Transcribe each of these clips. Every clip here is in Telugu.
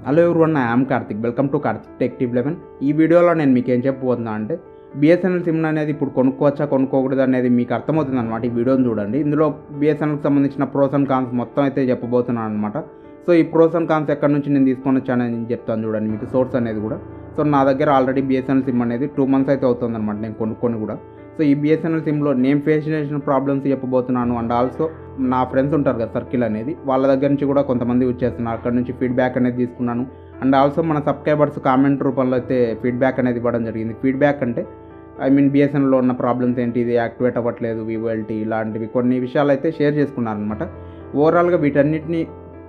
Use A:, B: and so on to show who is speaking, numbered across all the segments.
A: Hello everyone, I'm Karthik. Welcome to Karthik tech tip 11. ఈ వీడియోలో నేను మీకు ఏం చెప్పబోతున్నా అంటే బిఎస్ఎన్ఎల్ సిమ్ అనేది ఇప్పుడు కొనుక్కోవచ్చా కొనుక్కోకూడదు అనేది మీకు అర్థమవుతుంది అనమాట. ఈ వీడియోని చూడండి. ఇందులో బిఎస్ఎన్ఎల్కి సంబంధించిన ప్రోస్ అండ్ కాన్స్ మొత్తం అయితే చెప్పబోతున్నాను అనమాట. సో ఈ ప్రోస్ అండ్ కాన్స్ ఎక్కడి నుంచి నేను తీసుకొని వచ్చానని నేను చెప్తాను చూడండి, మీకు సోర్స్ అనేది కూడా. సో నా దగ్గర ఆల్రెడీ బిఎస్ఎన్ఎల్ సిమ్ అనేది 2 months అయితే అవుతుంది అనమాట నేను కొనుక్కొని కూడా. సో ఈ బిఎస్ఎన్ఎల్ సిమ్లో నేను ఫేస్ చేసిన ప్రాబ్లమ్స్ చెప్పబోతున్నాను. అండ్ ఆల్సో నా ఫ్రెండ్స్ ఉంటారు కదా సర్కిల్ అనేది, వాళ్ళ దగ్గర నుంచి కూడా కొంతమంది వచ్చేస్తున్నారు, అక్కడ నుంచి ఫీడ్బ్యాక్ అనేది తీసుకున్నాను. అండ్ ఆల్సో మన సబ్స్క్రైబర్స్ కామెంట్ రూపంలో అయితే ఫీడ్బ్యాక్ అనేది ఇవ్వడం జరిగింది. ఫీడ్బ్యాక్ అంటే బిఎస్ఎన్ఎల్లో ఉన్న ప్రాబ్లమ్స్ ఏంటి, ఇది యాక్టివేట్ అవ్వట్లేదు, వివోఎల్టీ ఇలాంటివి కొన్ని విషయాలు అయితే షేర్ చేసుకున్నాను అనమాట. ఓవరాల్గా వీటన్నిటిని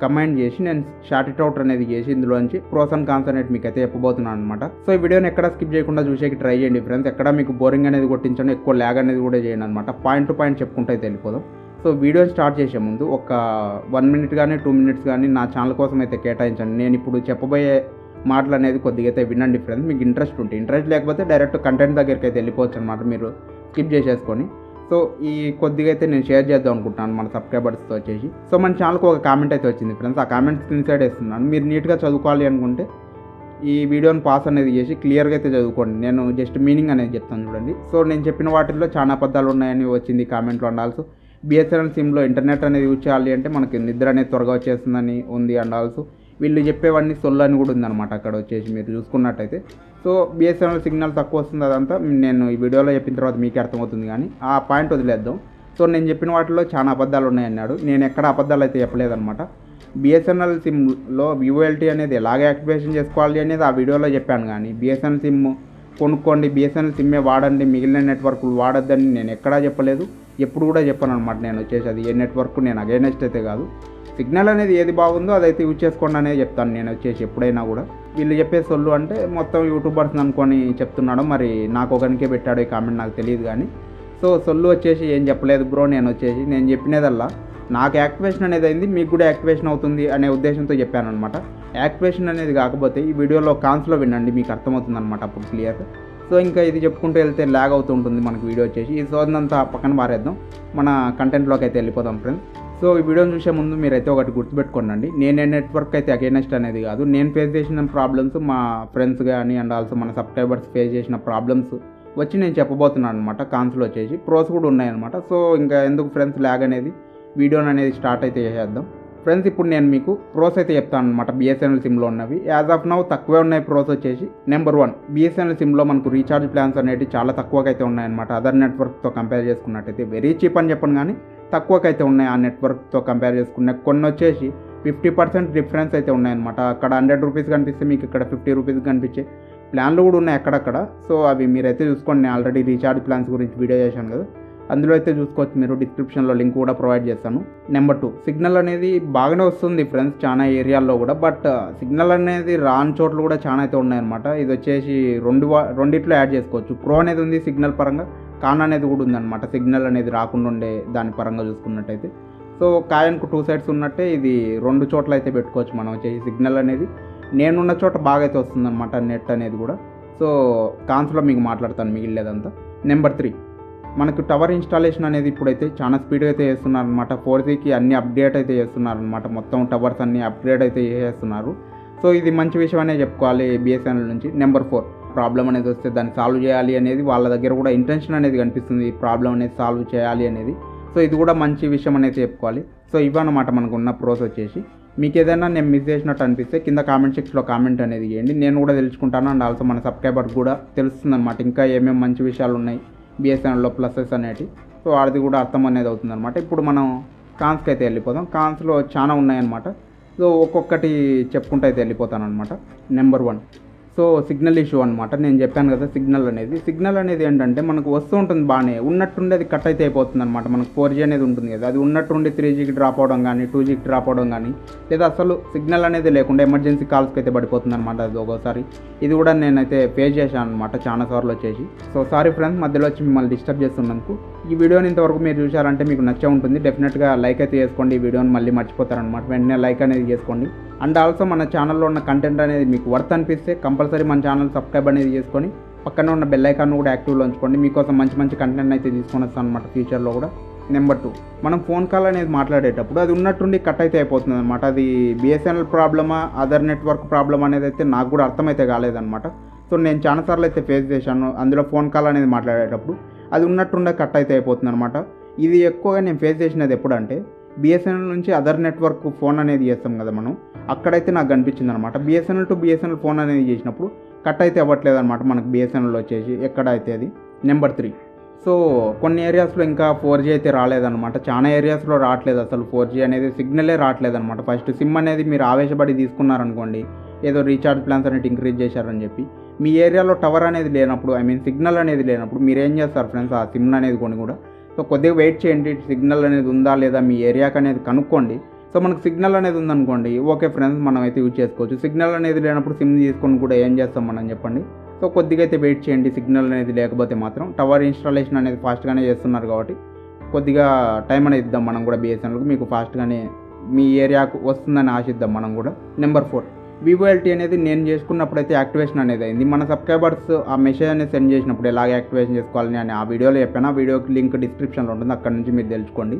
A: కమెంట్ చేసి నేను షార్ట్ ఇట్ అవుట్ అనేది చేసి ఇందులోంచి ప్రోస్ అండ్ కాన్స్ అనేది మీకు అయితే చెప్పబోతున్నాను అనమాట. సో ఈ వీడియోని ఎక్కడ స్కిప్ చేయకుండా చూసేకి ట్రై చేయండి ఫ్రెండ్స్. ఎక్కడ మీకు బోరింగ్ అనేది కొట్టించండి, ఎక్కువ ల్యాగ్ అనేది కూడా చేయండి అనమాట. పాయింట్ టు పాయింట్ చెప్పుకుంటే అయితే వెళ్ళిపోదాం. సో వీడియోని స్టార్ట్ చేసే ముందు ఒక 1 minute కానీ 2 minutes కానీ నా ఛానల్ కోసం అయితే కేటాయించండి. నేను ఇప్పుడు చెప్పబోయే మాటలు అనేది కొద్దిగా అయితే వినండి ఫ్రెండ్స్. మీకు ఇంట్రెస్ట్ ఉంటే, ఇంట్రెస్ట్ లేకపోతే డైరెక్ట్ కంటెంట్ దగ్గరికి అయితే వెళ్ళిపోవచ్చు అనమాట, మీరు స్కిప్ చేసేసుకొని. సో ఈ కొద్దిగా అయితే నేను షేర్ చేద్దాం అనుకుంటున్నాను మన సబ్స్క్రైబర్స్తో వచ్చేసి. సో మన ఛానల్కి ఒక కామెంట్ అయితే వచ్చింది ఫ్రెండ్స్. ఆ కామెంట్ స్క్రీన్ సైడ్ వేస్తున్నాను. మీరు నీట్గా చదువుకోవాలి అనుకుంటే ఈ వీడియోని పాస్ అనేది చేసి క్లియర్గా అయితే చదువుకోండి. నేను జస్ట్ మీనింగ్ అనేది చెప్తాను చూడండి. సో నేను చెప్పిన వాటిల్లో చాలా అబద్ధాలు ఉన్నాయని వచ్చింది కామెంట్లో. అండ్ ఆల్సో బిఎస్ఎన్ఎల్ సిమ్లో ఇంటర్నెట్ అనేది యూజ్ చేయాలి అంటే మనకి నిద్ర అనేది త్వరగా వచ్చేస్తుందని ఉంది. అండ్ ఆల్సో వీళ్ళు చెప్పేవన్నీ సొల్లు అని కూడా ఉందన్నమాట అక్కడ వచ్చేసి మీరు చూసుకున్నట్టయితే. సో బిఎస్ఎన్ఎల్ సిగ్నల్ తక్కువ వస్తుంది, అదంతా నేను ఈ వీడియోలో చెప్పిన తర్వాత మీకే అర్థమవుతుంది. కానీ ఆ పాయింట్ వదిలేద్దాం. సో నేను చెప్పిన వాటిలో చాలా అబద్ధాలు ఉన్నాయన్నాడు. నేను ఎక్కడ అబద్ధాలు అయితే చెప్పలేదన్నమాట. బిఎస్ఎన్ఎల్ సిమ్లో వివోఎల్టీ అనేది ఎలాగ యాక్టివేషన్ చేసుకోవాలి అనేది ఆ వీడియోలో చెప్పాను. కానీ బిఎస్ఎన్ఎల్ సిమ్ కొనుక్కోండి, బిఎస్ఎన్ఎల్ సిమ్మే వాడండి, మిగిలిన నెట్వర్క్లు వాడొద్దని నేను ఎక్కడా చెప్పలేదు, ఎప్పుడు కూడా చెప్పాను అనమాట. నేను వచ్చేసి అది ఏ నెట్వర్క్ నేను అగైనెస్ట్ అయితే కాదు. సిగ్నల్ అనేది ఏది బాగుందో అదైతే యూజ్ చేసుకోండి అనేది చెప్తాను నేను వచ్చేసి ఎప్పుడైనా కూడా. వీళ్ళు చెప్పే సొల్లు అంటే మొత్తం యూట్యూబర్స్ అనుకొని చెప్తున్నాడు. మరి నాకు ఒకరికే పెట్టాడు ఈ కామెంట్, నాకు తెలియదు. కానీ సో సొల్లు వచ్చేసి ఏం చెప్పలేదు బ్రో. నేను చెప్పినదల్లా నాకు యాక్టివేషన్ అనేది అయింది, మీకు కూడా యాక్టివేషన్ అవుతుంది అనే ఉద్దేశంతో చెప్పాను అనమాట. యాక్టివేషన్ అనేది కాకపోతే ఈ వీడియోలో కాన్స్లో వినండి, మీకు అర్థమవుతుంది అనమాట అప్పుడు క్లియర్గా. సో ఇంకా ఇది చెప్పుకుంటూ వెళ్తే ల్యాగ్ అవుతూ ఉంటుంది మనకు వీడియో వచ్చేసి. ఈ సోదనంతా పక్కన పారేద్దాం, మన కంటెంట్లోకి అయితే వెళ్ళిపోదాం ఫ్రెండ్స్. సో ఈ వీడియోని చూసే ముందు మీరైతే ఒకటి గుర్తుపెట్టుకోండి, నేనే నెట్వర్క్ అయితే అగైనెస్ట్ అనేది కాదు. నేను ఫేస్ చేసిన ప్రాబ్లమ్స్ మా ఫ్రెండ్స్ కానీ అండ్ ఆల్సో మన సబ్స్క్రైబర్స్ ఫేస్ చేసిన ప్రాబ్లమ్స్ వచ్చి నేను చెప్పబోతున్నాను అనమాట. కాన్స్లో వచ్చేసి ప్రోస్ కూడా ఉన్నాయన్నమాట. సో ఇంకా ఎందుకు ఫ్రెండ్స్ ల్యాగ్ అనేది వీడియోని అనేది స్టార్ట్ అయితే చేసేద్దాం ఫ్రెండ్స్. ఇప్పుడు నేను మీకు ప్రోస్ అయితే చెప్తాను అనమాట. బిఎస్ఎన్ఎల్ సిమ్లో ఉన్నవి యాజ్ ఆఫ్ నౌ తక్కువే ఉన్నాయి ప్రోస్ వచ్చేసి. నెంబర్ 1, బిఎస్ఎన్ఎల్ సిమ్లో మనకు రీఛార్జ్ ప్లాన్స్ అనేవి చాలా తక్కువకైతే ఉన్నాయన్నమాట. అదర్ నెట్వర్క్తో కంపేర్ చేసుకున్నట్టయితే వెరీ చీప్ అని చెప్పను, కానీ తక్కువకైతే ఉన్నాయి ఆ నెట్వర్క్తో కంపేర్ చేసుకున్న. కొన్ని వచ్చేసి 50% డిఫరెన్స్ అయితే ఉన్నాయన్నమాట. అక్కడ 100 రూపీస్ కనిపిస్తే మీకు ఇక్కడ 50 రూపీస్ కనిపించే ప్లాన్లు కూడా ఉన్నాయి అక్కడక్కడ. సో అవి మీరైతే చూసుకోండి. నేను ఆల్రెడీ రీఛార్జ్ ప్లాన్స్ గురించి వీడియో చేశాను కదా, అందులో అయితే చూసుకోవచ్చు మీరు. డిస్క్రిప్షన్లో లింక్ కూడా ప్రొవైడ్ చేస్తాను. నెంబర్ 2, సిగ్నల్ అనేది బాగానే వస్తుంది ఫ్రెండ్స్ చాలా ఏరియాల్లో కూడా. బట్ సిగ్నల్ అనేది రాని చోట్ల కూడా చాలా అయితే ఉన్నాయన్నమాట. ఇది వచ్చేసి రెండిట్లో యాడ్ చేసుకోవచ్చు. ప్రో అనేది ఉంది సిగ్నల్ పరంగా, కాన్ అనేది కూడా ఉందన్నమాట సిగ్నల్ అనేది రాకుండా ఉండే దాని పరంగా చూసుకున్నట్టయితే. సో కాయన్కు 2 sides ఉన్నట్టే ఇది 2 చోట్ల అయితే పెట్టుకోవచ్చు మనం వచ్చేసి. సిగ్నల్ అనేది నేనున్న చోట బాగా అయితే వస్తుందన్నమాట నెట్ అనేది కూడా. సో కాన్స్లో మీకు మాట్లాడతాను మిగిలిలేదంతా. నెంబర్ 3, మనకు టవర్ ఇన్స్టాలేషన్ అనేది ఇప్పుడైతే చాలా స్పీడ్గా అయితే చేస్తున్నారనమాట. 4Gకి అన్ని అప్డేట్ అయితే చేస్తున్నారనమాట. మొత్తం టవర్స్ అన్ని అప్గ్రేడ్ అయితే చేస్తున్నారు. సో ఇది మంచి విషయం అనే చెప్పుకోవాలి బిఎస్ఎన్ఎల్ నుంచి. నెంబర్ 4, ప్రాబ్లం అనేది వస్తే దాన్ని సాల్వ్ చేయాలి అనేది వాళ్ళ దగ్గర కూడా ఇంటెన్షన్ అనేది కనిపిస్తుంది, ఈ ప్రాబ్లం అనేది సాల్వ్ చేయాలి అనేది. సో ఇది కూడా మంచి విషయం అనేది చెప్పుకోవాలి. సో ఇవన్నమాట మనకు ఉన్న ప్రోస్ వచ్చేసి. మీకు ఏదైనా నేను మిస్ చేసినట్టు అనిపిస్తే కింద కామెంట్ సెక్షన్లో కామెంట్ అనేది చేయండి, నేను కూడా తెలుసుకుంటాను. అండ్ ఆల్సో మన సబ్స్క్రైబర్ కూడా తెలుస్తుంది అనమాట ఇంకా ఏమేమి మంచి విషయాలు ఉన్నాయి బిఎస్ఎన్ఎల్లో ప్లసెస్ అనేవి. సో అది కూడా అర్థం అనేది అవుతుంది అనమాట. ఇప్పుడు మనం కాన్స్కి అయితే వెళ్ళిపోదాం. కాన్స్లో చాలా ఉన్నాయన్నమాట. సో ఒక్కొక్కటి చెప్పుకుంటూ అయితే వెళ్ళిపోతాను అనమాట. నెంబర్ 1, సో సిగ్నల్ ఇష్యూ అనమాట. నేను చెప్పాను కదా సిగ్నల్ అనేది ఏంటంటే మనకు వస్తూ ఉంటుంది బాగానే, ఉన్నట్టుండి అది కట్ అయితే అయిపోతుంది అనమాట. మనకు 4G అనేది ఉంటుంది కదా, అది ఉన్నట్టుండి 3Gకి డ్రాప్ అవడం కానీ 2Gకి డ్రాప్ అవడం కానీ, లేదా అసలు సిగ్నల్ అనేది లేకుండా ఎమర్జెన్సీ కాల్స్కి అయితే పడిపోతుంది అనమాట అది ఒక్కోసారి. ఇది కూడా నేనైతే ఫేస్ చేశాను అనమాట చాలా సార్లు వచ్చేసి. సో సారీ ఫ్రెండ్స్ మధ్యలో వచ్చి మిమ్మల్ని డిస్టర్బ్ చేస్తున్నందుకు. ఈ వీడియోని ఇంతవరకు మీరు చూశారంటే మీకు నచ్చే ఉంటుంది. డెఫినెట్గా లైక్ అయితే చేసుకోండి. ఈ వీడియోని మళ్ళీ మర్చిపోతారనమాట, వెంటనే లైక్ అనేది చేసుకోండి. అండ్ ఆల్సో మన ఛానల్లో ఉన్న కంటెంట్ అనేది మీకు వర్త్ అనిపిస్తే కంపల్సరీ మన ఛానల్ సబ్స్క్రైబ్ అనేది చేసుకొని పక్కన ఉన్న బెల్ ఐకాన్ కూడా యాక్టివ్లో ఉంచుకోండి. మీకోసం మంచి కంటెంట్ అయితే తీసుకొని వస్తాను అనమాట ఫ్యూచర్లో కూడా. నెంబర్ 2, మనం ఫోన్ కాల్ అనేది మాట్లాడేటప్పుడు అది ఉన్నట్టుండి కట్ అయితే అయిపోతుంది అనమాట. అది బిఎస్ఎన్ఎల్ ప్రాబ్లమా, అదర్ నెట్వర్క్ ప్రాబ్లమ్ అనేది అయితే నాకు కూడా అర్థమైతే కాలేదనమాట. సో నేను చాలాసార్లు అయితే ఫేస్ చేశాను. అందులో ఫోన్ కాల్ అనేది మాట్లాడేటప్పుడు అది ఉన్నట్టుండే కట్ అయితే అయిపోతుంది అనమాట. ఇది ఎక్కువగా నేను ఫేస్ చేసినది ఎప్పుడంటే బిఎస్ఎన్ఎల్ నుంచి అదర్ నెట్వర్క్ ఫోన్ అనేది చేస్తాం కదా మనం, అక్కడైతే నాకు కనిపించింది అనమాట. బిఎస్ఎన్ఎల్ టు బిఎస్ఎన్ఎల్ ఫోన్ అనేది చేసినప్పుడు కట్ అయితే అవ్వట్లేదు అనమాట మనకు బిఎస్ఎన్ఎల్ వచ్చేసి ఎక్కడైతే అది. నెంబర్ 3, సో కొన్ని ఏరియాస్లో ఇంకా 4G అయితే రాలేదన్నమాట. చాలా ఏరియాస్లో రావట్లేదు అసలు 4G అనేది, సిగ్నలే రావట్లేదన్నమాట. ఫస్ట్ సిమ్ అనేది మీరు ఆవేశపడి తీసుకున్నారనుకోండి, ఏదో రీఛార్జ్ ప్లాన్స్ అనేది ఇంక్రీజ్ చేశారని చెప్పి, మీ ఏరియాలో టవర్ అనేది లేనప్పుడు, సిగ్నల్ అనేది లేనప్పుడు మీరు ఏం చేస్తారు ఫ్రెండ్స్, ఆ సిమ్ అనేది కొని కూడా సో కొద్దిగా వెయిట్ చేయండి. సిగ్నల్ అనేది ఉందా లేదా మీ ఏరియాకి అనేది కనుక్కోండి. సో మనకు సిగ్నల్ అనేది ఉందనుకోండి, ఓకే ఫ్రెండ్స్ మనం అయితే యూజ్ చేసుకోవచ్చు. సిగ్నల్ అనేది లేనప్పుడు సిమ్ తీసుకొని కూడా ఏం చేస్తాం మనం చెప్పండి. సో కొద్దిగా అయితే వెయిట్ చేయండి. సిగ్నల్ అనేది లేకపోతే మాత్రం టవర్ ఇన్స్టాలేషన్ అనేది ఫాస్ట్గానే చేస్తున్నారు కాబట్టి కొద్దిగా టైం అనేది ఇద్దాం మనం కూడా బిఎస్ఎన్ఎల్కి, మీకు ఫాస్ట్గానే మీ ఏరియాకు వస్తుందని ఆశిద్దాం మనం కూడా. నెంబర్ 4, వివోఎల్టీ అనేది నేను చేసుకున్నప్పుడైతే యాక్టివేషన్ అనేది అయింది. మన సబ్స్క్రైబర్స్ ఆ మెసేజ్ అనేది సెండ్ చేసినప్పుడు ఎలాగ యాక్టివేషన్ చేసుకోవాలని అని ఆ వీడియోలో చెప్పాను. ఆ వీడియోకి లింక్ డిస్క్రిప్షన్లో ఉంటుంది, అక్కడ నుంచి మీరు తెలుసుకోండి.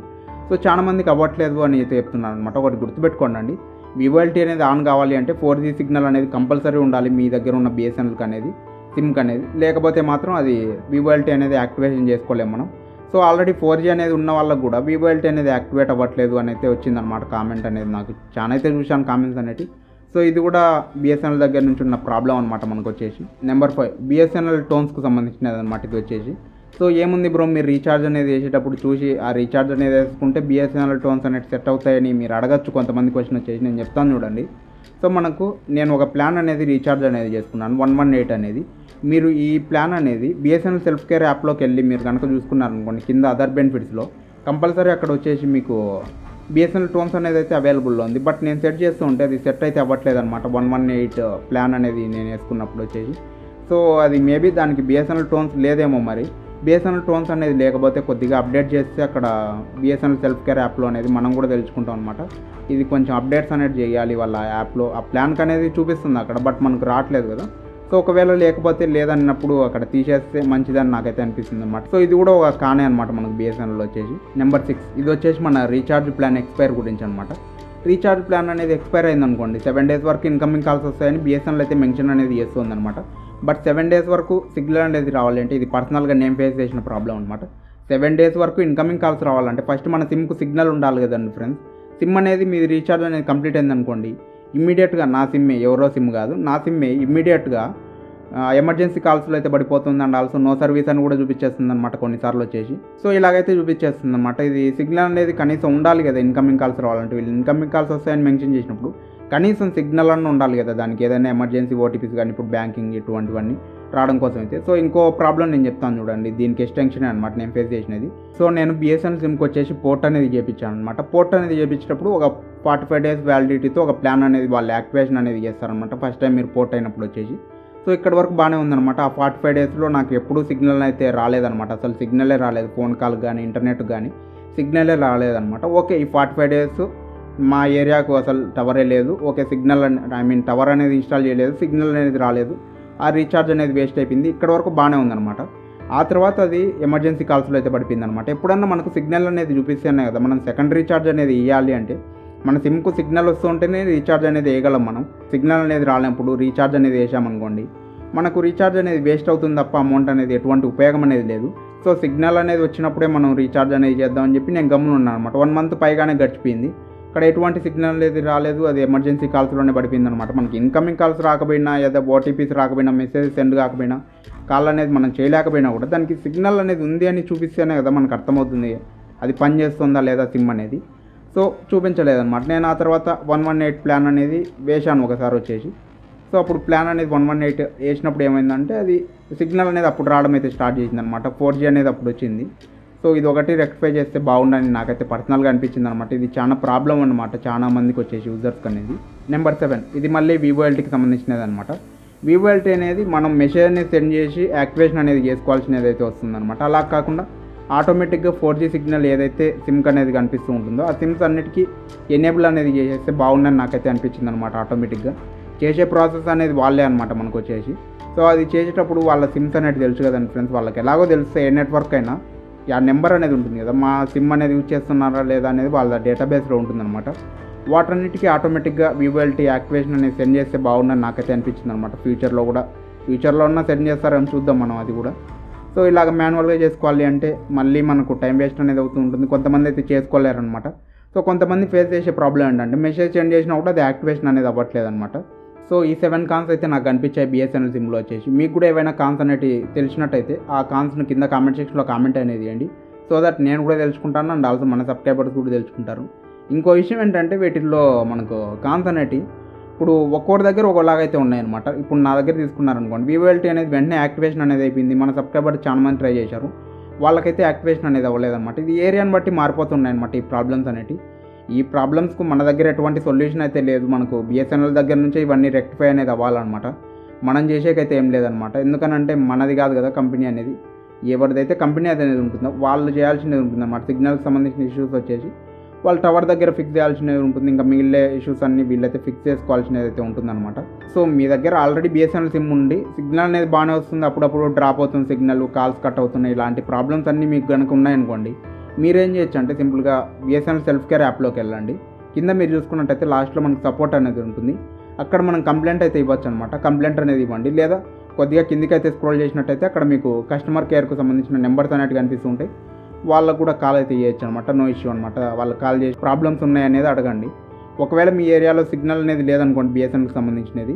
A: సో చాలా మందికి అవ్వట్లేదు అని అయితే చెప్తున్నాను అనమాట. ఒకటి గుర్తుపెట్టుకోండి, వివోఎల్టీ అనేది ఆన్ కావాలి అంటే 4G సిగ్నల్ అనేది కంపల్సరీ ఉండాలి మీ దగ్గర ఉన్న బిఎస్ఎన్ఎల్కి అనేది, సిమ్కి అనేది. లేకపోతే మాత్రం అది వివోఎల్టీ అనేది యాక్టివేషన్ చేసుకోలేము మనం. సో ఆల్రెడీ 4G అనేది ఉన్న వాళ్ళకు కూడా వివోఎల్టీ అనేది యాక్టివేట్ అవ్వట్లేదు అని అయితే వచ్చిందనమాట కామెంట్ అనేది. నాకు చాలా అయితే చూశాను కామెంట్స్ అనేవి. సో ఇది కూడా బిఎస్ఎన్ఎల్ దగ్గర నుంచి ఉన్న ప్రాబ్లం అనమాట మనకు వచ్చేసి. నెంబర్ 5, బిఎస్ఎన్ఎల్ టోన్స్కి సంబంధించినది అనమాట ఇది వచ్చేసి. సో ఏముంది బ్రో, మీరు రీఛార్జ్ అనేది చేసేటప్పుడు చూసి ఆ రీఛార్జ్ అనేది వేసుకుంటే బిఎస్ఎన్ఎల్ టోన్స్ అనేది సెట్ అవుతాయని మీరు అడగచ్చు కొంతమంది క్వశ్చన్ వచ్చేసి. నేను చెప్తాను చూడండి. సో నేను ఒక ప్లాన్ అనేది రీఛార్జ్ అనేది చేసుకున్నాను 118 అనేది. మీరు ఈ ప్లాన్ అనేది బిఎస్ఎన్ఎల్ సెల్ఫ్ కేర్ యాప్లోకి వెళ్ళి మీరు కనుక చూసుకున్నారనుకోండి, కింద అదర్ బెనిఫిట్స్లో కంపల్సరీ అక్కడ వచ్చేసి మీకు బిఎస్ఎన్ఎల్ టోన్స్ అనేది అయితే అవైలబుల్లో ఉంది. బట్ నేను సెట్ చేస్తూ ఉంటే అది సెట్ అయితే అవ్వట్లేదు అనమాట 118 ప్లాన్ అనేది నేను వేసుకున్నప్పుడు వచ్చేసి. సో అది మేబీ దానికి బిఎస్ఎన్ఎల్ టోన్స్ లేదేమో మరి. బిఎస్ఎన్ఎల్ టోన్స్ అనేది లేకపోతే కొద్దిగా అప్డేట్ చేస్తే అక్కడ బిఎస్ఎన్ఎల్ సెల్ఫ్ కేర్ యాప్లో అనేది మనం కూడా తెలుసుకుంటాం అనమాట. ఇది కొంచెం అప్డేట్స్ అనేది చేయాలి వాళ్ళ యాప్లో, ఆ ప్లాన్కి అనేది చూపిస్తుంది అక్కడ, బట్ మనకు రావట్లేదు కదా. సో ఒకవేళ లేకపోతే లేదన్నప్పుడు అక్కడ తీసేస్తే మంచిదని నాకైతే అనిపిస్తుంది అనమాట. సో ఇది కూడా ఒక కానే అనమాట మనకు బిఎస్ఎన్ఎల్ వచ్చేసి. నెంబర్ 6, ఇది వచ్చేసి మన రీఛార్జ్ ప్లాన్ ఎక్స్పైర్ గురించి అనమాట. రీఛార్జ్ ప్లాన్ అనేది ఎక్స్పైర్ అయిందనుకోండి, 7 days వరకు ఇన్కమింగ్ కాల్స్ వస్తాయని బిఎస్ఎన్ఎల్ అయితే మెన్షన్ అనేది చేస్తుంది అనమాట. బట్ 7 days వరకు సిగ్నల్ అనేది రావాలంటే, ఇది పర్సనల్గా నేను ఫేస్ చేసిన ప్రాబ్లం అనమాట. 7 days వరకు ఇన్కమింగ్ కాల్స్ రావాలంటే ఫస్ట్ మన సిమ్కు సిగ్నల్ ఉండాలి కదండి ఫ్రెండ్స్. సిమ్ అనేది మీ రీఛార్జ్ అనేది కంప్లీట్ అయిందనుకోండి, ఇమ్మీడియట్గా నా సిమ్మే, ఎవరో సిమ్ కాదు, నా సిమ్మే ఇమ్మీడియట్గా ఎమర్జెన్సీ కాల్స్లో అయితే పడిపోతుంది అండ్ ఆల్సో నో సర్వీస్ అని కూడా చూపించేస్తుంది అనమాట కొన్నిసార్లు వచ్చేసి. సో ఇలాగైతే చూపించేస్తుంది అనమాట. ఇది సిగ్నల్ అనేది కనీసం ఉండాలి కదా ఇన్కమింగ్ కాల్స్ రావాలంటే. వీళ్ళు ఇన్కమింగ్ కాల్స్ వస్తాయని మెన్షన్ చేసినప్పుడు కనీసం సిగ్నల్ అన్న ఉండాలి కదా దానికి, ఏదైనా ఎమర్జెన్సీ ఓటీపీస్ కానీ ఇప్పుడు బ్యాంకింగ్ ఇటువంటివన్నీ రావడం కోసం అయితే. సో ఇంకో ప్రాబ్లం నేను చెప్తాను చూడండి, దీనికి ఎక్స్టెన్షన్ అనమాట నేను ఫేస్ చేసినది. సో నేను బిఎస్ఎన్ఎల్ సిమ్కి వచ్చేసి పోర్ట్ అనేది చేయించాను అనమాట. పోర్ట్ అనేది చేయించేటప్పుడు ఒక 45 days వ్యాలిడిటీతో ఒక ప్లాన్ అనేది వాళ్ళు యాక్టివేషన్ అనేది చేస్తారనమాట ఫస్ట్ టైం మీరు పోర్ట్ అయినప్పుడు వచ్చేసి. సో ఇక్కడ వరకు బాగానే ఉందన్నమాట. ఆ 45 daysలో నాకు ఎప్పుడూ సిగ్నల్ అయితే రాలేదన్నమాట, అసలు సిగ్నలే రాలేదు. ఫోన్ కాల్ కానీ ఇంటర్నెట్ కానీ సిగ్నలే రాలేదన్నమాట. ఓకే, ఈ 45 days మా ఏరియాకు అసలు టవరే లేదు. ఓకే, సిగ్నల్ టవర్ అనేది ఇన్స్టాల్ చేయలేదు, సిగ్నల్ అనేది రాలేదు, ఆ రీఛార్జ్ అనేది వేస్ట్ అయిపోయింది. ఇక్కడ వరకు బాగానే ఉందన్నమాట. ఆ తర్వాత అది ఎమర్జెన్సీ కాల్స్లో అయితే పడిపోయింది అనమాట. ఎప్పుడన్నా మనకు సిగ్నల్ అనేది చూపిస్తేనే కదా మనం సెకండ్ రీఛార్జ్ అనేది ఇవ్వాలి. అంటే మన సిమ్కు సిగ్నల్ వస్తుంటేనే రీఛార్జ్ అనేది వేయగలం మనం. సిగ్నల్ అనేది రాలేనప్పుడు రీఛార్జ్ అనేది వేసామనుకోండి, మనకు రీఛార్జ్ అనేది వేస్ట్ అవుతుంది తప్ప అమౌంట్ అనేది ఎటువంటి ఉపయోగం అనేది లేదు. సో సిగ్నల్ అనేది వచ్చినప్పుడే మనం రీఛార్జ్ అనేది చేద్దామని చెప్పి నేను గమ్మున ఉన్నాను అనమాట. 1 month పైగానే గడిచిపోయింది, ఇక్కడ ఎటువంటి సిగ్నల్ అనేది రాలేదు, అది ఎమర్జెన్సీ కాల్స్లోనే పడిపోయింది అనమాట. మనకి ఇన్కమింగ్ కాల్స్ రాకపోయినా, లేదా ఓటీపీస్ రాకపోయినా, మెసేజ్ సెండ్ కాకపోయినా, కాల్ అనేది మనం చేయలేకపోయినా కూడా దానికి సిగ్నల్ అనేది ఉంది అని చూపిస్తేనే కదా మనకు అర్థమవుతుంది అది పని చేస్తుందా లేదా సిమ్ అనేది. సో చూపించలేదన్నమాట. నేను ఆ తర్వాత 118 ప్లాన్ అనేది వేశాను ఒకసారి వచ్చేసి. సో అప్పుడు ప్లాన్ అనేది 118 వేసినప్పుడు ఏమైందంటే అది సిగ్నల్ అనేది అప్పుడు రావడం అయితే స్టార్ట్ చేసింది అనమాట. 4G అనేది అప్పుడు వచ్చింది. సో ఇది ఒకటి రెక్టిఫై చేస్తే బాగుండని నాకైతే పర్సనల్గా అనిపించింది అనమాట. ఇది చాలా ప్రాబ్లం అనమాట చాలా మందికి వచ్చేసి యూజర్స్కి అనేది. నెంబర్ 7, ఇది మళ్ళీ వివోఎల్టీకి సంబంధించినది అనమాట. వివోఎల్టీ అనేది మనం మెసేజ్ అనేది సెండ్ చేసి యాక్టివేషన్ అనేది చేసుకోవాల్సినది అయితే వస్తుందన్నమాట. అలా కాకుండా ఆటోమేటిక్గా 4G సిగ్నల్ ఏదైతే సిమ్కి అనేది కనిపిస్తూ ఉంటుందో ఆ సిమ్స్ అన్నిటికీ ఎనేబుల్ అనేది చేసేస్తే బాగుందని నాకైతే అనిపించింది అనమాట. ఆటోమేటిక్గా చేసే ప్రాసెస్ అనేది వాళ్ళే అనమాట మనకు వచ్చేసి. సో అది చేసేటప్పుడు వాళ్ళ సిమ్స్ అనేది తెలుసు కదండి ఫ్రెండ్స్, వాళ్ళకి ఎలాగో తెలిస్తే ఏ నెట్వర్క్ అయినా ఆ నెంబర్ అనేది ఉంటుంది కదా, మా సిమ్ అనేది యూజ్ చేస్తున్నారా లేదా అనేది వాళ్ళ డేటాబేస్లో ఉంటుందన్నమాట. వాటన్నిటికీ ఆటోమేటిక్గా వివోఎల్టీ యాక్టివేషన్ అనేది సెండ్ చేస్తే బాగుందని నాకైతే అనిపించింది అనమాట. ఫ్యూచర్లో ఉన్న సెండ్ చేస్తారేమో చూద్దాం మనం అది కూడా. సో ఇలాగ మాన్యువల్గా చేసుకోవాలి అంటే మళ్ళీ మనకు టైం వేస్ట్ అనేది అవుతూ ఉంటుంది. కొంతమంది అయితే చేసుకోలేరనమాట. సో కొంతమంది ఫేస్ చేసే ప్రాబ్లం ఏంటంటే మెసేజ్ సెండ్ చేసినా కూడా అది యాక్టివేషన్ అనేది అవ్వట్లేదు అనమాట. సో ఈ 7 కాన్స్ అయితే నాకు కనిపించాయి బిఎస్ఎన్ఎల్ సిమ్లో వచ్చేసి. మీకు కూడా ఏవైనా కాన్స్ అనేవి తెలిసినట్టయితే ఆ కాన్స్ని కింద కామెంట్ సెక్షన్లో కామెంట్ అనేది చేయండి. సో దట్ నేను కూడా తెలుసుకుంటాను అండ్ ఆల్సో మన సబ్స్క్రైబర్స్ కూడా తెలుసుకుంటారు. ఇంకో విషయం ఏంటంటే వీటిల్లో మనకు కాన్స్ అనేవి ఇప్పుడు ఒక్కొక్కటి దగ్గర ఒకలాగైతే ఉన్నాయన్నమాట. ఇప్పుడు నా దగ్గర తీసుకున్నారనుకోండి, వివోఎల్టీ అనేది వెంటనే యాక్టివేషన్ అనేది అయిపోయింది. మన సబ్స్క్రైబర్ చాలా మంది ట్రై చేశారు, వాళ్ళకైతే యాక్టివేషన్ అనేది అవ్వలేదన్నమాట. ఇది ఏరియాని బట్టి మారిపోతున్నాయన్నమాట ఈ ప్రాబ్లమ్స్ అనేవి. ఈ ప్రాబ్లమ్స్కు మన దగ్గర ఎటువంటి సొల్యూషన్ అయితే లేదు. మనకు బిఎస్ఎన్ఎల్ దగ్గర నుంచే ఇవన్నీ రెక్టిఫై అనేది అవ్వాలన్నమాట. మనం చేసేకైతే ఏం లేదనమాట. ఎందుకనంటే మనది కాదు కదా కంపెనీ అనేది. ఎవరిదైతే కంపెనీ అనేది ఉంటుందో వాళ్ళు చేయాల్సినది ఉంటుందన్నమాట. సిగ్నల్కి సంబంధించిన ఇష్యూస్ వచ్చేసి వాళ్ళు టవర్ దగ్గర ఫిక్స్ చేయాల్సినది ఉంటుంది. ఇంకా మిగిలిన ఇష్యూస్ అన్నీ వీళ్ళైతే ఫిక్స్ చేసుకోవాల్సినది అయితే ఉంటుందన్నమాట. సో మీ దగ్గర ఆల్రెడీ బిఎస్ఎన్ఎల్ సిమ్ ఉండి సిగ్నల్ అనేది బాగానే వస్తుంది, అప్పుడప్పుడు డ్రాప్ అవుతుంది సిగ్నల్, కాల్స్ కట్ అవుతున్నాయి, ఇలాంటి ప్రాబ్లమ్స్ అన్నీ మీకు కనుక ఉన్నాయనుకోండి, మీరేం చేయొచ్చు అంటే సింపుల్గా బిఎస్ఎన్ఎల్ సెల్ఫ్ కేర్ యాప్లోకి వెళ్ళండి. కింద మీరు చూసుకున్నట్టయితే లాస్ట్లో మనకు సపోర్ట్ అనేది ఉంటుంది. అక్కడ మనం కంప్లైంట్ అయితే ఇవ్వచ్చు అనమాట. కంప్లైంట్ అనేది ఇవ్వండి. లేదా కొద్దిగా కిందికి అయితే స్క్రోల్ చేసినట్టయితే అక్కడ మీకు కస్టమర్ కేర్కు సంబంధించిన నెంబర్స్ అనేవి కనిపిస్తుంటాయి. వాళ్ళకు కూడా కాల్ అయితే చేయొచ్చు అనమాట. నో ఇష్యూ అనమాట. వాళ్ళకి కాల్ చేసి ప్రాబ్లమ్స్ ఉన్నాయనేది అడగండి. ఒకవేళ మీ ఏరియాలో సిగ్నల్ అనేది లేదనుకోండి బిఎస్ఎన్ఎల్కి సంబంధించినది,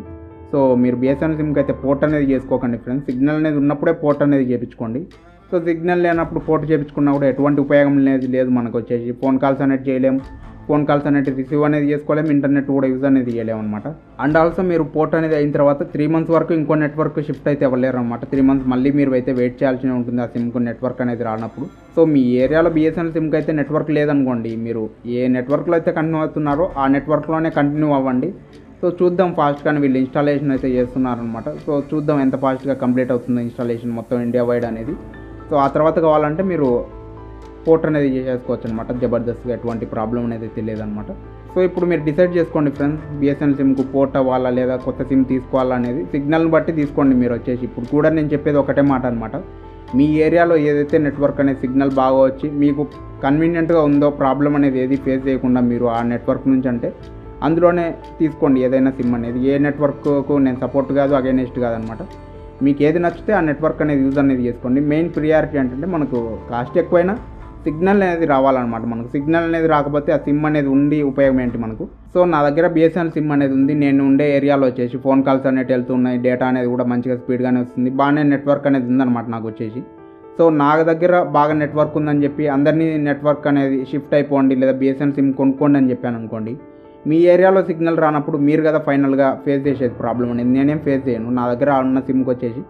A: సో మీరు బిఎస్ఎన్ఎల్ సిమ్కి అయితే పోర్ట్ అనేది చేసుకోకండి ఫ్రెండ్స్. సిగ్నల్ అనేది ఉన్నప్పుడే పోర్ట్ అనేది చేయించుకోండి. సో సిగ్నల్ లేనప్పుడు పోర్ట్ చేయించుకున్నా కూడా ఎటువంటి ఉపయోగం అనేది లేదు. మనకు వచ్చేసి ఫోన్ కాల్స్ అనేది చేయలేము, ఫోన్ కాల్స్ అనేది రిసీవ్ అనేది చేసుకోలేము, ఇంటర్నెట్ కూడా యూజ్ అనేది చేయలేము అనమాట. అండ్ ఆల్సో మీరు పోర్ట్ అనేది అయిన తర్వాత 3 months వరకు ఇంకో నెట్వర్క్ షిఫ్ట్ అయితే అవ్వలేరు అనమాట. 3 months మళ్ళీ మీరు అయితే వెయిట్ చేయాల్సి ఉంటుంది ఆ సిమ్కు నెట్వర్క్ అనేది రానప్పుడు. సో మీ ఏరియాలో బిఎస్ఎన్ఎల్ సిమ్కి అయితే నెట్వర్క్ లేదనుకోండి, మీరు ఏ నెట్వర్క్లో అయితే కంటిన్యూ అవుతున్నారో ఆ నెట్వర్క్లోనే కంటిన్యూ అవ్వండి. సో చూద్దాం ఫాస్ట్గానే వీళ్ళు ఇన్స్టాలేషన్ అయితే చేస్తున్నారనమాట. సో చూద్దాం ఎంత ఫాస్ట్గా కంప్లీట్ అవుతుందో ఇన్స్టాలేషన్ మొత్తం ఇండియా వైడ్ అనేది. సో ఆ తర్వాత కావాలంటే మీరు పోర్ట్ అనేది చేసేసుకోవచ్చు అనమాట. జబర్దస్త్గా ఎటువంటి ప్రాబ్లం అనేది తెలియదనమాట. సో ఇప్పుడు మీరు డిసైడ్ చేసుకోండి ఫ్రెండ్స్, బిఎస్ఎన్ఎల్ సిమ్కు పోర్ట్ అవ్వాలా లేదా కొత్త సిమ్ తీసుకోవాలా అనేది సిగ్నల్ని బట్టి తీసుకోండి. మీరు వచ్చేసి ఇప్పుడు కూడా నేను చెప్పేది ఒకటే మాట అనమాట. మీ ఏరియాలో ఏదైతే నెట్వర్క్ అనేది సిగ్నల్ బాగా వచ్చి మీకు కన్వీనియంట్గా ఉందో, ప్రాబ్లం అనేది ఏది ఫేస్ చేయకుండా మీరు ఆ నెట్వర్క్ నుంచి అంటే అందులోనే తీసుకోండి ఏదైనా సిమ్ అనేది. ఏ నెట్వర్క్కు నేను సపోర్ట్ కాదు, అగైనెస్ట్ కాదనమాట. మీకు ఏది నచ్చితే ఆ నెట్వర్క్ అనేది యూజ్ అనేది చేసుకోండి. మెయిన్ ప్రియారిటీ ఏంటంటే మనకు కాస్ట్ ఎక్కువైనా సిగ్నల్ అనేది రావాలన్నమాట. మనకు సిగ్నల్ అనేది రాకపోతే ఆ సిమ్ అనేది ఉండి ఉపయోగం ఏంటి మనకు. సో నా దగ్గర బిఎస్ఎన్ఎల్ సిమ్ అనేది ఉంది. నేను ఉండే ఏరియాలో వచ్చేసి ఫోన్ కాల్స్ అనేవి వెళ్తున్నాయి, డేటా అనేది కూడా మంచిగా స్పీడ్గానే వస్తుంది, బాగానే నెట్వర్క్ అనేది ఉందన్నమాట నాకు వచ్చేసి. సో నా దగ్గర బాగా నెట్వర్క్ ఉందని చెప్పి అందరినీ నెట్వర్క్ అనేది షిఫ్ట్ అయిపోండి లేదా బిఎస్ఎన్ఎల్ సిమ్ కొనుక్కోండి అని చెప్పాను అనుకోండి, మీ ఏరియాలో సిగ్నల్ రానప్పుడు మీరు కదా ఫైనల్గా ఫేస్ చేసేది ప్రాబ్లం అనేది. నేనేం ఫేస్ చేయను. నా దగ్గర ఉన్న సిమ్కి వచ్చేసి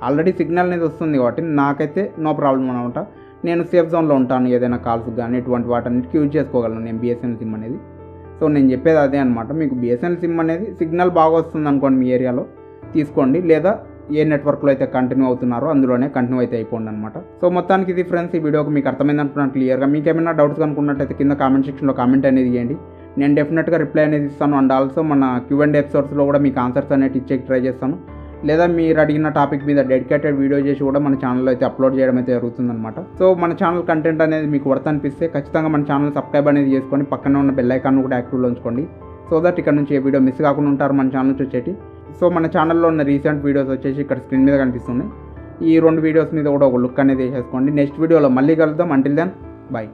A: ఆల్రెడీ సిగ్నల్ అనేది వస్తుంది కాబట్టి నాకైతే నో ప్రాబ్లం అనమాట. నేను సేఫ్ జోన్లో ఉంటాను. ఏదైనా కాల్స్ కానీ ఇటువంటి వాటన్నిటికి యూజ్ చేసుకోగలను నేను బిఎస్ఎన్ఎల్ సిమ్ అనేది. సో నేను చెప్పేది అదే అనమాట. మీకు బిఎస్ఎన్ఎల్ సిమ్ అనేది సిగ్నల్ బాగా వస్తుంది అనుకోండి మీ ఏరియాలో, తీసుకోండి. లేదా ఏ నెట్వర్క్లో అయితే కంటిన్యూ అవుతున్నారో అందులోనే కంటిన్యూ అయితే అయిపోండి అనమాట. సో మొత్తానికి ఇది ఫ్రెండ్స్, ఈ వీడియోకి మీకు అర్థమైంది అనుకున్నాను క్లియర్గా. మీకు ఏమైనా డౌట్స్ అనుకున్నట్టయితే కింద కామెంట్ సెక్షన్లో కామెంట్ అనేది చేయండి. నేను డెఫినెట్గా రిప్లై అనేది ఇస్తాను. అండ్ ఆల్సో మన Q&A ఎపిసోడ్స్లో కూడా మీకు ఆన్సర్స్ అనేవి ఇచ్చేకి ట్రై చేస్తాను. లేదా మీరు అడిగిన టాపిక్ మీద డెడికేటెడ్ వీడియో చేసి కూడా మన ఛానల్లో అయితే అప్లోడ్ చేయడం అయితే జరుగుతుందన్నమాట. సో మన ఛానల్ కంటెంట్ అనేది మీకు వర్త్ అనిపిస్తే ఖచ్చితంగా మన ఛానల్ సబ్స్క్రైబ్ అనేది చేసుకొని పక్కన ఉన్న బెల్ ఐకాన్ కూడా యాక్టివ్లో ఉంచుకోండి. సో దట్ ఇక్కడ నుంచి ఏ వీడియో మిస్ కాకుండా ఉంటారు మన ఛానల్ నుంచి వచ్చేటి. సో మన ఛానల్లో ఉన్న రీసెంట్ వీడియోస్ వచ్చేసి ఇక్కడ స్క్రీన్ మీద కనిపిస్తున్నాయి. ఈ 2 వీడియోస్ మీద కూడా ఒక లుక్ అనేది వేసేసుకోండి. నెక్స్ట్ వీడియోలో మళ్ళీ కలుద్దాం. Until then by.